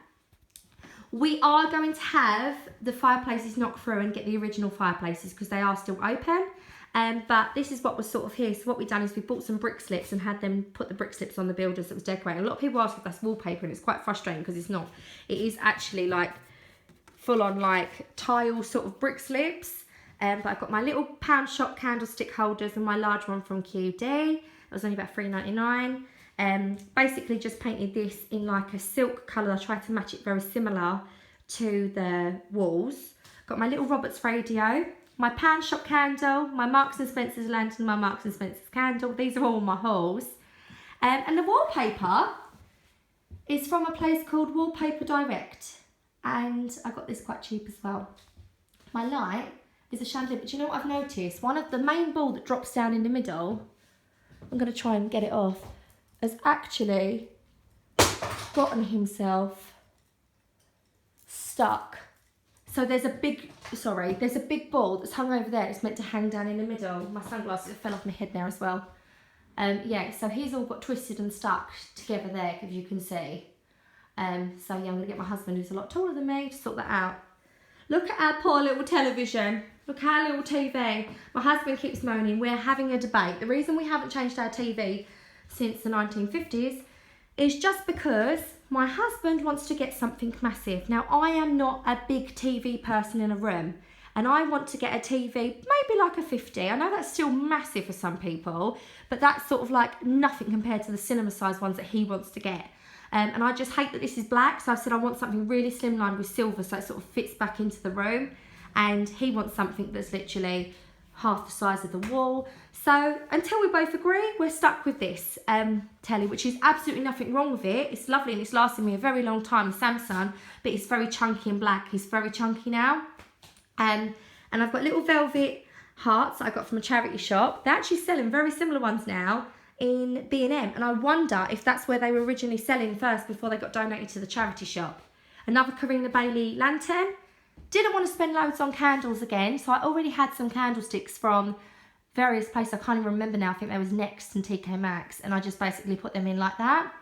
We are going to have the fireplaces knocked through and get the original fireplaces because they are still open. But this is what was sort of here. So what we've done is we bought some brick slips and had them put the brick slips on the builders that was decorating. A lot of people ask if that's wallpaper, and it's quite frustrating because it's not. It is actually like full on like tile sort of brick slips. But I've got my little pound shop candlestick holders and my large one from QD. It was only about $3.99. Basically just painted this in like a silk colour. I tried to match it very similar to the walls. Got my little Roberts radio, my pound shop candle, my Marks and Spencer's lantern, my Marks and Spencer's candle. These are all my hauls. And the wallpaper is from a place called Wallpaper Direct. And I got this quite cheap as well. My light is a chandelier, but you know what I've noticed? One of the main ball that drops down in the middle, I'm going to try and get it off, has actually gotten himself stuck. So there's a big ball that's hung over there. It's meant to hang down in the middle. My sunglasses fell off my head there as well. Yeah, so he's all got twisted and stuck together there, if you can see. So yeah, I'm going to get my husband, who's a lot taller than me, to sort that out. Look at our poor little television. Look at our little TV. My husband keeps moaning. We're having a debate. The reason we haven't changed our TV since the 1950s is just because my husband wants to get something massive. Now, I am not a big TV person in a room, and I want to get a TV, maybe like a 50. I know that's still massive for some people, but that's sort of like nothing compared to the cinema size ones that he wants to get. And I just hate that this is black, so I said I want something really slimline with silver so it sort of fits back into the room. And he wants something that's literally half the size of the wall. So until we both agree, we're stuck with this telly, which is absolutely nothing wrong with it. It's lovely and it's lasted me a very long time, Samsung, but it's very chunky and black. It's very chunky now. And I've got little velvet hearts that I got from a charity shop. They're actually selling very similar ones now in B&M, and I wonder if that's where they were originally selling first before they got donated to the charity shop. Another Karina Bailey lantern. Didn't want to spend loads on candles again, so I already had some candlesticks from various places. I can't even remember now. I think there was Next and TK Maxx, and I just basically put them in like that.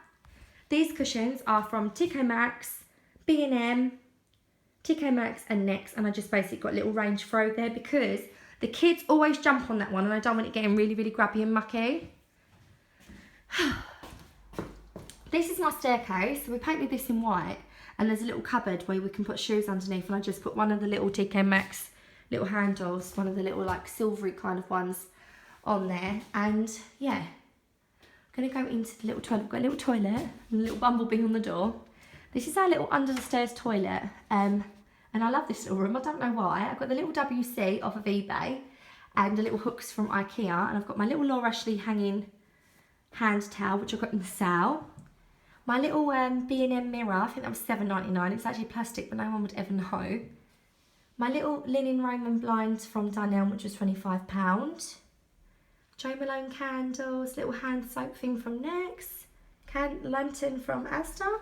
These cushions are from TK Maxx, B&M, TK Maxx and Next, and I just basically got a little range throw there because the kids always jump on that one and I don't want it getting really, really grubby and mucky. This is my staircase. So we painted this in white, and there's a little cupboard where we can put shoes underneath, and I just put one of the little TK Maxx little handles, one of the little like silvery kind of ones on there. And yeah, I'm gonna go into the little toilet. We've got a little toilet and a little bumblebee on the door. This is our little under the stairs toilet, and I love this little room. I don't know why. I've got the little WC off of eBay and the little hooks from IKEA, and I've got my little Laura Ashley hanging hand towel, which I got in the sale. My little B&M mirror, I think that was $7.99. It's actually plastic, but no one would ever know. My little linen Roman blinds from Dunelm, which was £25. Jo Malone candles, little hand soap thing from Next, lantern from Asda.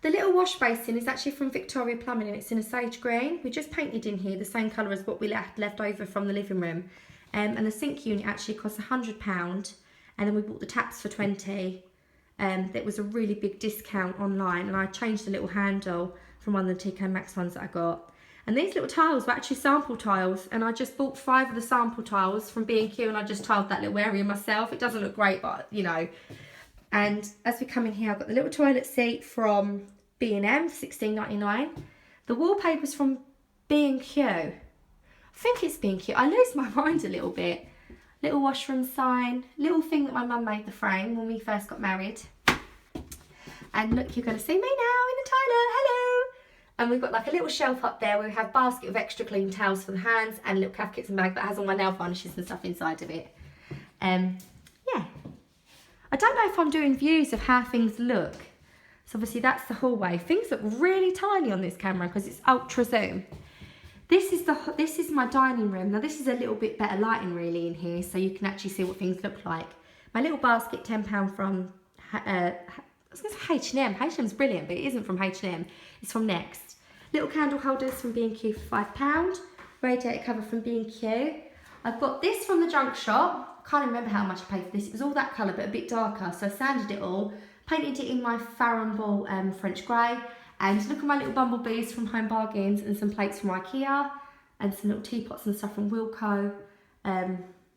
The little wash basin is actually from Victoria Plumbing, and it's in a sage green. We just painted in here the same colour as what we left over from the living room. And the sink unit actually cost £100. And then we bought the taps for 20. That was a really big discount online, and I changed the little handle from one of the TK Maxx ones that I got. And these little tiles were actually sample tiles, and I just bought 5 of the sample tiles from B&Q, and I just tiled that little area myself. It doesn't look great, but you know. And as we come in here, I've got the little toilet seat from B&M, $16.99. The wallpaper's from B&Q. I think it's B&Q. I lose my mind a little bit. Little washroom sign, little thing that my mum made the frame when we first got married. And look, you're going to see me now in the toilet, hello. And we've got like a little shelf up there where we have a basket of extra clean towels for the hands and a little calf kits and bag that has all my nail varnishes and stuff inside of it. Yeah. I don't know if I'm doing views of how things look. So obviously that's the hallway. Things look really tiny on this camera because it's ultra zoom. This is my dining room. Now this is a little bit better lighting really in here, so you can actually see what things look like. My little basket, £10 from, I was going to say H&M. H&M's brilliant, but it isn't from H&M. It's from Next. Little candle holders from B&Q for £5. Radiator cover from B&Q. I've got this from the junk shop. Can't remember how much I paid for this. It was all that colour, but a bit darker. So I sanded it all, painted it in my Farrow Ball French grey. And look at my little bumblebees from Home Bargains and some plates from IKEA and some little teapots and stuff from Wilko.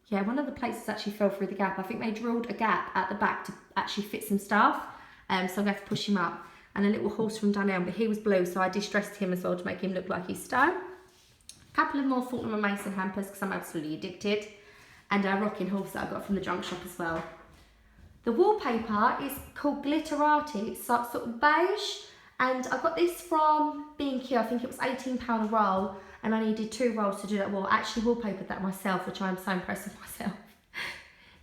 Yeah, one of the plates actually fell through the gap. I think they drilled a gap at the back to actually fit some stuff. So I'm going to have to push him up. And a little horse from Dunelm, but he was blue, so I distressed him as well to make him look like he's stone. A couple of more Fortnum & Mason hampers because I'm absolutely addicted. And a rocking horse that I got from the junk shop as well. The wallpaper is called Glitterati. It's sort of beige. And I got this from B&Q, I think it was £18 a roll, and I needed 2 rolls to do that wall. I actually wallpapered that myself, which I'm so impressed with myself.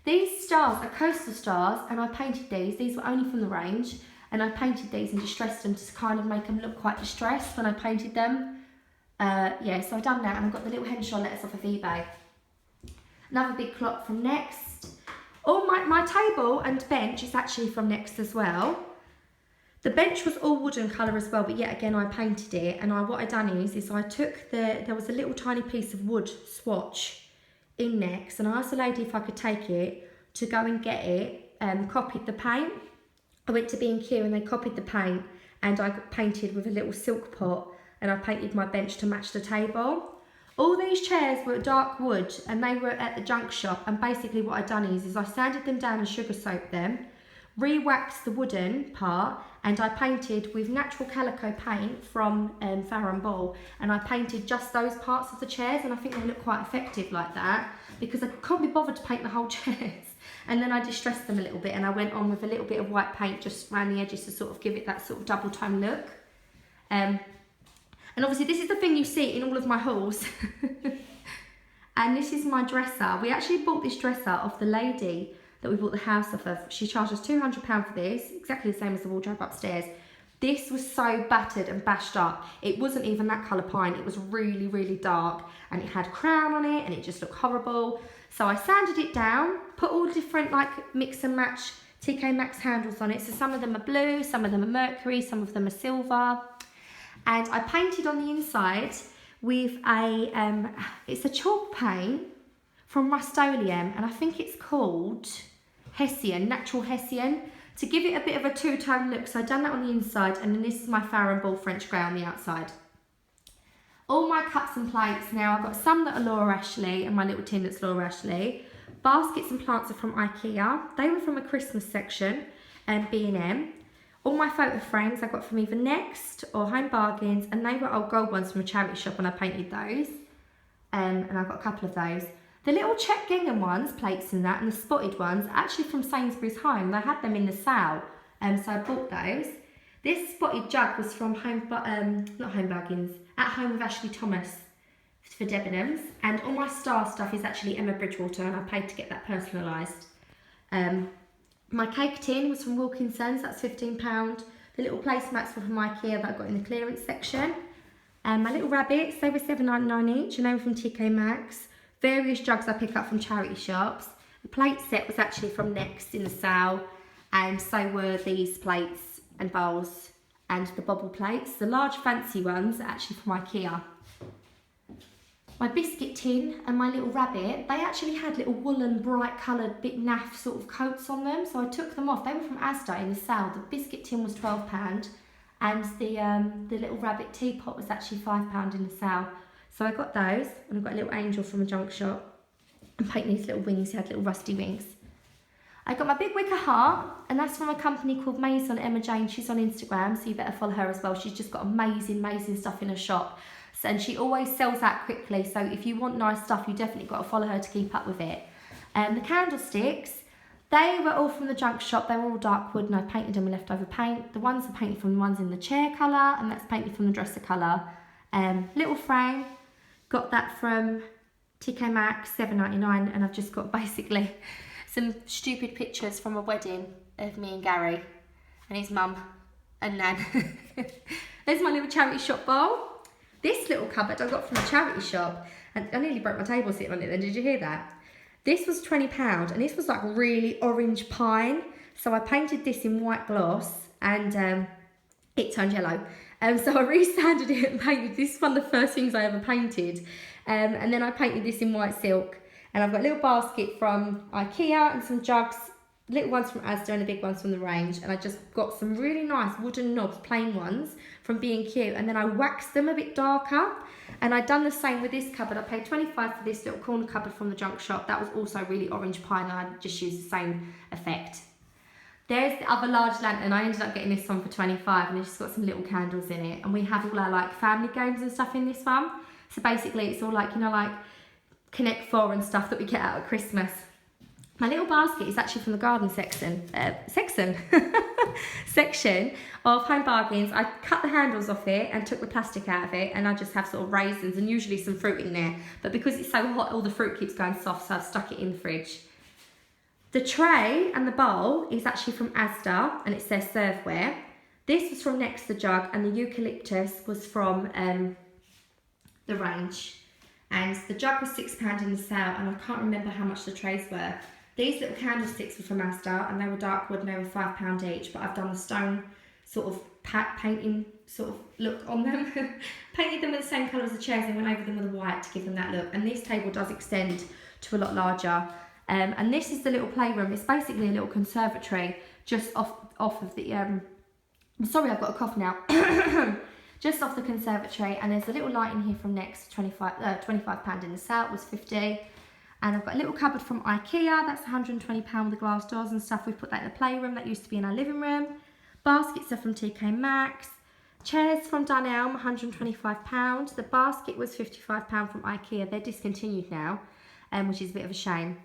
These stars are coastal stars, and I painted these. These were only from the range, and I painted these and distressed them to kind of make them look quite distressed when I painted them. Yeah, so I've done that, and I've got the little Henshaw letters off of eBay. Another big clock from Next. Oh, my table and bench is actually from Next as well. The bench was all wooden colour as well, but yet again I painted it, and what I done is I took there was a little tiny piece of wood swatch in Next, and I asked the lady if I could take it to go and get it, copied the paint. I went to B&Q and they copied the paint, and I got painted with a little silk pot, and I painted my bench to match the table. All these chairs were dark wood, and they were at the junk shop, and basically what I done is I sanded them down and sugar soaked them, re-waxed the wooden part, and I painted with natural calico paint from Farrow & Ball, and I painted just those parts of the chairs, and I think they look quite effective like that because I couldn't be bothered to paint the whole chairs. And then I distressed them a little bit, and I went on with a little bit of white paint just around the edges to sort of give it that sort of double tone look. And obviously this is the thing you see in all of my hauls. And this is my dresser. We actually bought this dresser off the lady that we bought the house off of. She charged us £200 for this, exactly the same as the wardrobe upstairs. This was so battered and bashed up. It wasn't even that colour pine. It was really, really dark, and it had crown on it, and it just looked horrible. So I sanded it down, put all different like mix and match TK Maxx handles on it. So some of them are blue, some of them are mercury, some of them are silver. And I painted on the inside with it's a chalk paint from Rust-Oleum, and I think it's called Hessian, Natural Hessian, to give it a bit of a two-tone look. So I've done that on the inside, and then this is my Farrow & Ball French grey on the outside. All my cups and plates now, I've got some that are Laura Ashley, and my little tin that's Laura Ashley. Baskets and plants are from IKEA. They were from a Christmas section, and B&M. All my photo frames I got from either Next or Home Bargains, and they were old gold ones from a charity shop, and I painted those. And I've got a couple of those. The little check gingham ones, plates and that, and the spotted ones, are actually from Sainsbury's Home. They had them in the sale, so I bought those. This spotted jug was from not Home Bargains, At Home with Ashley Thomas for Debenhams. And all my star stuff is actually Emma Bridgewater, and I paid to get that personalised. My cake tin was from Wilkinson's, that's £15. The little placemats were from IKEA that I got in the clearance section. My little rabbits, they were £7.99 each, and they were from TK Maxx. Various jugs I pick up from charity shops. The plate set was actually from Next in the sale, and so were these plates and bowls and the bobble plates. The large fancy ones are actually from IKEA. My biscuit tin and my little rabbit, they actually had little woolen, bright coloured, bit naff sort of coats on them, so I took them off. They were from Asda in the sale. The biscuit tin was £12, and the little rabbit teapot was actually £5 in the sale. So I got those, and I've got a little angel from a junk shop. And painting these little wings, he had little rusty wings. I got my big wicker heart, and that's from a company called Maison Emma Jane. She's on Instagram, so you better follow her as well. She's just got amazing, amazing stuff in her shop. And she always sells out quickly, so if you want nice stuff, you definitely got to follow her to keep up with it. The candlesticks, They were all from the junk shop. They were all dark wood and I painted them with leftover paint. The ones are painted from the ones in the chair colour and that's painted from the dresser colour. Little frame, got that from TK Maxx, $7.99, and I've just got basically some stupid pictures from a wedding of me and Gary and his mum and Nan. There's my little charity shop bowl. This little cupboard I got from a charity shop, and I nearly broke my table sitting on it then, did you hear that? This was £20 and this was like really orange pine. So I painted this in white gloss and it turned yellow. So I resanded it and painted this. One of the first things I ever painted. And then I painted this in white silk. And I've got a little basket from IKEA and some jugs, little ones from Asda and the big ones from the range. And I just got some really nice wooden knobs, plain ones from B&Q. And then I waxed them a bit darker. And I'd done the same with this cupboard. I paid $25 for this little corner cupboard from the junk shop. That was also really orange pine and I just used the same effect. There's the other large lantern. I ended up getting this one for $25 and it's just got some little candles in it. And we have all our like family games and stuff in this one. So basically it's all like, you know, like Connect 4 and stuff that we get out at Christmas. My little basket is actually from the garden section of Home Bargains. I cut the handles off it and took the plastic out of it and I just have sort of raisins and usually some fruit in there. But because it's so hot, all the fruit keeps going soft, so I've stuck it in the fridge. The tray and the bowl is actually from Asda and it's their serveware. This was from Next the Jug and the eucalyptus was from the range. And the jug was £6 in the sale and I can't remember how much the trays were. These little candlesticks were from Asda and they were dark wood and they were £5 each, but I've done the stone sort of painting sort of look on them. Painted them with the same colour as the chairs and went over them with a white to give them that look. And this table does extend to a lot larger. And this is the little playroom. It's basically a little conservatory just off of the, sorry I've got a cough now. Just off the conservatory, and there's a little light in here from Next, £25 in the sale, it was $50. And I've got a little cupboard from IKEA, that's £120 with the glass doors and stuff. We've put that in the playroom, that used to be in our living room. Baskets are from TK Maxx. Chairs from Dunelm, £125. The basket was £55 from IKEA. They're discontinued now, which is a bit of a shame.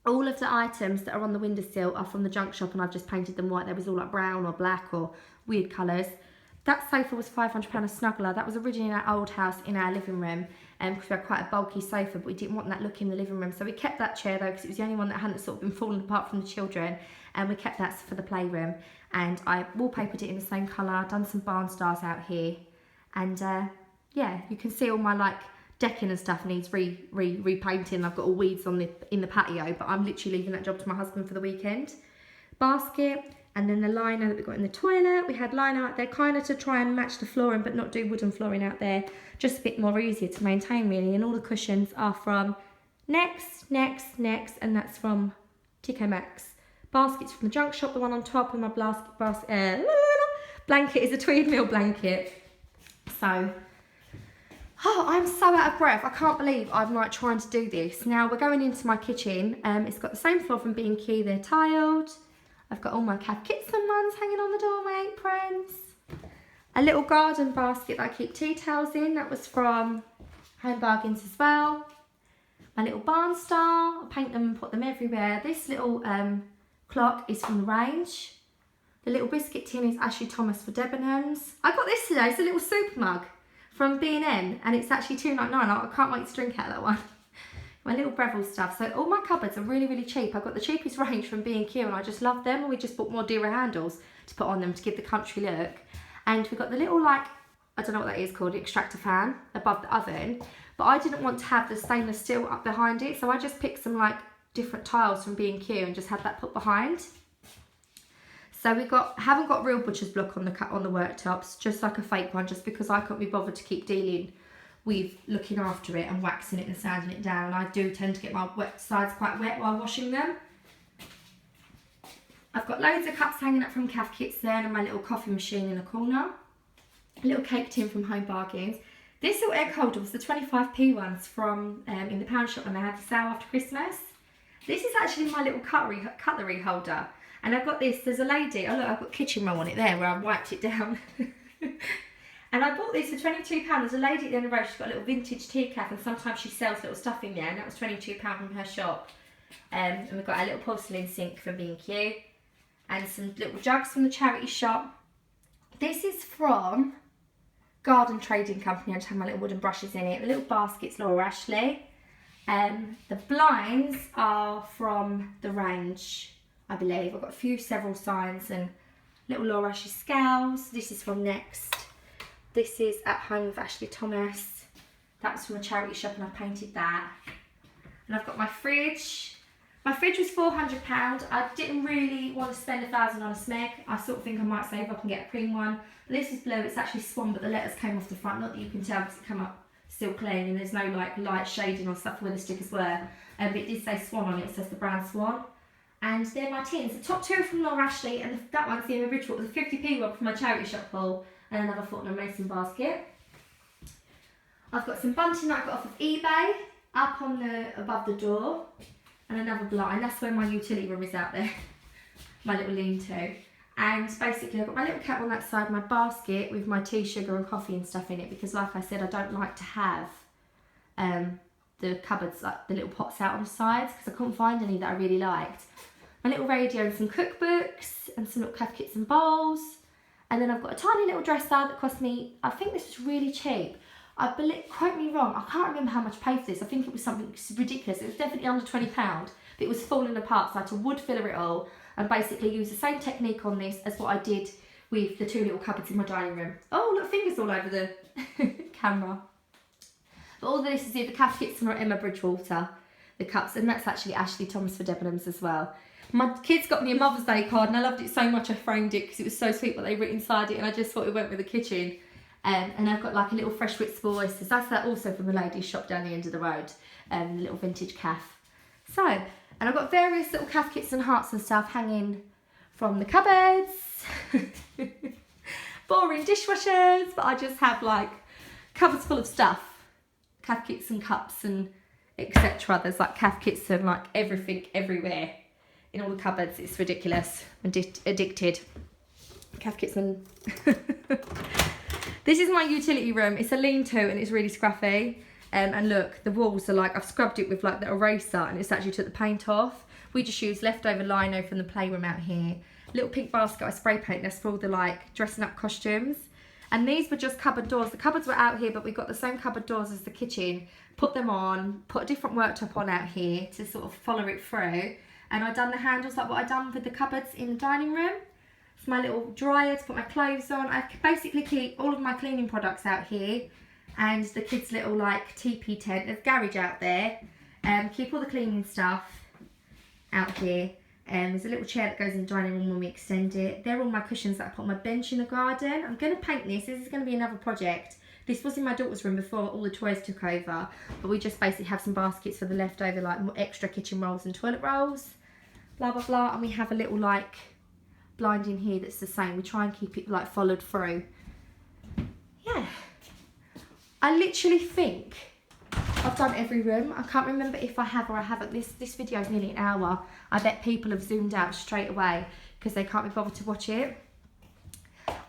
All of the items that are on the windowsill are from the junk shop and I've just painted them white. They was all like brown or black or weird colours. That sofa was £500 a snuggler. That was originally in our old house in our living room because we had quite a bulky sofa, but we didn't want that look in the living room. So we kept that chair though because it was the only one that hadn't sort of been falling apart from the children, and we kept that for the playroom. And I wallpapered it in the same colour, done some barn stars out here. And yeah, you can see all my like decking and stuff needs repainting. I've got all weeds on in the patio, but I'm literally leaving that job to my husband for the weekend. Basket. And then the liner that we got in the toilet, we had liner out there kind of to try and match the flooring but not do wooden flooring out there, just a bit more easier to maintain really. And all the cushions are from Next, and that's from TK Maxx. Baskets from the junk shop, the one on top, and my blanket is a tweed meal blanket. So, I'm so out of breath. I can't believe I'm like trying to do this. Now we're going into my kitchen. It's got the same floor from B&Q, they're tiled. I've got all my Cav Kitson ones hanging on the door, my aprons. A little garden basket that I keep tea towels in. That was from Home Bargains as well. My little barn star. I paint them and put them everywhere. This little clock is from the range. The little biscuit tin is Ashley Thomas for Debenhams. I got this today. It's a little soup mug from B&M and it's actually $2.99. I can't wait to drink out of that one. My little Breville stuff. So all my cupboards are really, really cheap. I've got the cheapest range from B&Q and I just love them. And we just bought more dearer handles to put on them to give the country look. And we've got the little, like, I don't know what that is called, extractor fan above the oven. But I didn't want to have the stainless steel up behind it. So I just picked some, like, different tiles from B&Q and just had that put behind. So we haven't got real butcher's block on the worktops, just like a fake one, just because I couldn't be bothered to keep dealing with looking after it and waxing it and sanding it down. And I do tend to get my wet sides quite wet while washing them. I've got loads of cups hanging up from Cav Kitson and my little coffee machine in a corner. A little cake tin from Home Bargains. This little egg holder was the 25p ones from in the pound shop when they had the sale after Christmas. This is actually my little cutlery holder. And I've got this, there's a lady, oh look, I've got kitchen roll on it there where I wiped it down. And I bought this for £22. There's a lady at the end of the road, she's got a little vintage tea cap and sometimes she sells little stuff in there and that was £22 from her shop. And we've got our little porcelain sink from B&Q. And some little jugs from the charity shop. This is from Garden Trading Company. I just have my little wooden brushes in it. The little basket's Laura Ashley. The blinds are from the range, I believe. I've got several signs and little Laura Ashley scales. This is from Next. This is At Home with Ashley Thomas. That's from a charity shop and I painted that. And I've got my fridge. My fridge was £400. I didn't really want to spend £1,000 on a smeg. I sort of think I might save up and get a cream one. But this is blue, it's actually swan, but the letters came off the front. Not that you can tell because it came up still clean and there's no like light shading or stuff where the stickers were. But it did say swan on it, it says the brand Swan. And they're my tins. The top two are from Laura Ashley and that one's the original. The 50p one from my charity shop haul and another Fortnum Mason basket. I've got some bunting that I got off of eBay up on above the door. And another blind, that's where my utility room is out there, my little lean-to. And basically I've got my little cat on that side, my basket with my tea, sugar and coffee and stuff in it because like I said, I don't like to have the cupboards, like the little pots out on the sides because I couldn't find any that I really liked. My little radio and some cookbooks and some little caf kits and bowls. And then I've got a tiny little dresser that cost me, I think this was really cheap. I believe, quote me wrong, I can't remember how much I paid for this. I think it was something ridiculous. It was definitely under £20, but it was falling apart. So I had to wood filler it all and basically use the same technique on this as what I did with the two little cupboards in my dining room. Oh, look, fingers all over the camera. But all this is either Kath Kitson or Emma Bridgewater, the cups, and that's actually Ashley Thomas for Debenhams as well. My kids got me a Mother's Day card and I loved it so much I framed it because it was so sweet what they wrote inside it and I just thought it went with the kitchen. And I've got like a little Fresh Whitstable oysters. That's that also from the ladies' shop down the end of the road. The little vintage calf. So, and I've got various little calf kits and hearts and stuff hanging from the cupboards. Boring dishwashers, but I just have like cupboards full of stuff. Calf kits and cups and etc. There's like calf kits and like everything everywhere in all the cupboards. It's ridiculous. I'm addicted. Calf kits and... This is my utility room. It's a lean-to and it's really scruffy. And look, the walls are like, I've scrubbed it with like the eraser and it's actually took the paint off. We just used leftover lino from the playroom out here. Little pink basket I spray paint, that's for all the like dressing up costumes. And these were just cupboard doors. The cupboards were out here, but we got the same cupboard doors as the kitchen. Put them on, put a different worktop on out here to sort of follow it through. And I done the handles like what I done with the cupboards in the dining room. It's my little dryer to put my clothes on. I basically keep all of my cleaning products out here. And the kids' little like teepee tent. There's garage out there. Keep all the cleaning stuff out here. There's a little chair that goes in the dining room when we extend it. They're all my cushions that I put on my bench in the garden. I'm going to paint this. This is going to be another project. This was in my daughter's room before all the toys took over. But we just basically have some baskets for the leftover like extra kitchen rolls and toilet rolls. Blah, blah, blah. And we have a little like blind in here that's the same. We try and keep it like followed through. Yeah. I literally think I've done every room. I can't remember if I have or I haven't. This video is nearly an hour. I bet people have zoomed out straight away because they can't be bothered to watch it.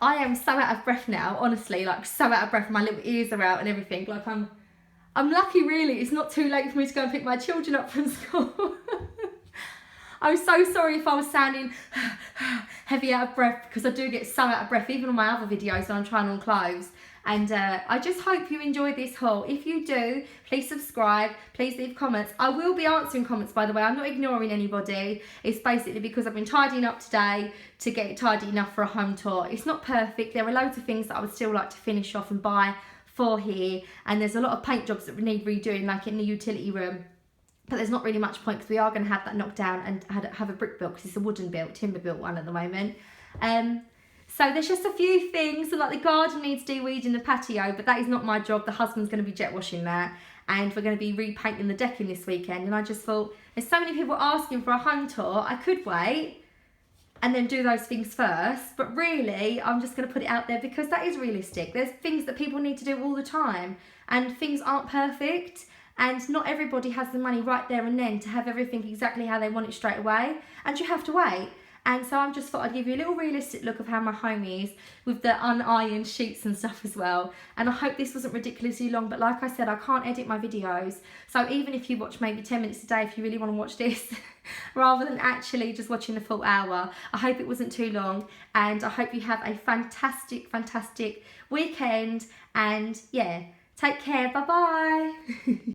I am so out of breath now, honestly, like so out of breath. My little ears are out and everything. Like I'm lucky really. It's not too late for me to go and pick my children up from school. I'm so sorry if I was sounding heavy out of breath because I do get so out of breath even on my other videos when I'm trying on clothes. And I just hope you enjoyed this haul. If you do, please subscribe, please leave comments. I will be answering comments, by the way. I'm not ignoring anybody. It's basically because I've been tidying up today to get it tidy enough for a home tour. It's not perfect. There are loads of things that I would still like to finish off and buy for here. And there's a lot of paint jobs that need redoing, like in the utility room. But there's not really much point because we are going to have that knocked down and have a brick built because it's a wooden built, timber built one at the moment. So there's just a few things, so like the garden needs de-weeding the patio, but that is not my job. The husband's going to be jet washing that, and we're going to be repainting the decking this weekend. And I just thought, there's so many people asking for a home tour, I could wait and then do those things first, but really I'm just going to put it out there because that is realistic. There's things that people need to do all the time, and things aren't perfect, and not everybody has the money right there and then to have everything exactly how they want it straight away, and you have to wait. And so I just thought I'd give you a little realistic look of how my home is with the unironed sheets and stuff as well. And I hope this wasn't ridiculously long, but like I said, I can't edit my videos. So even if you watch maybe 10 minutes a day, if you really want to watch this, rather than actually just watching the full hour, I hope it wasn't too long. And I hope you have a fantastic, fantastic weekend. And yeah, take care. Bye-bye.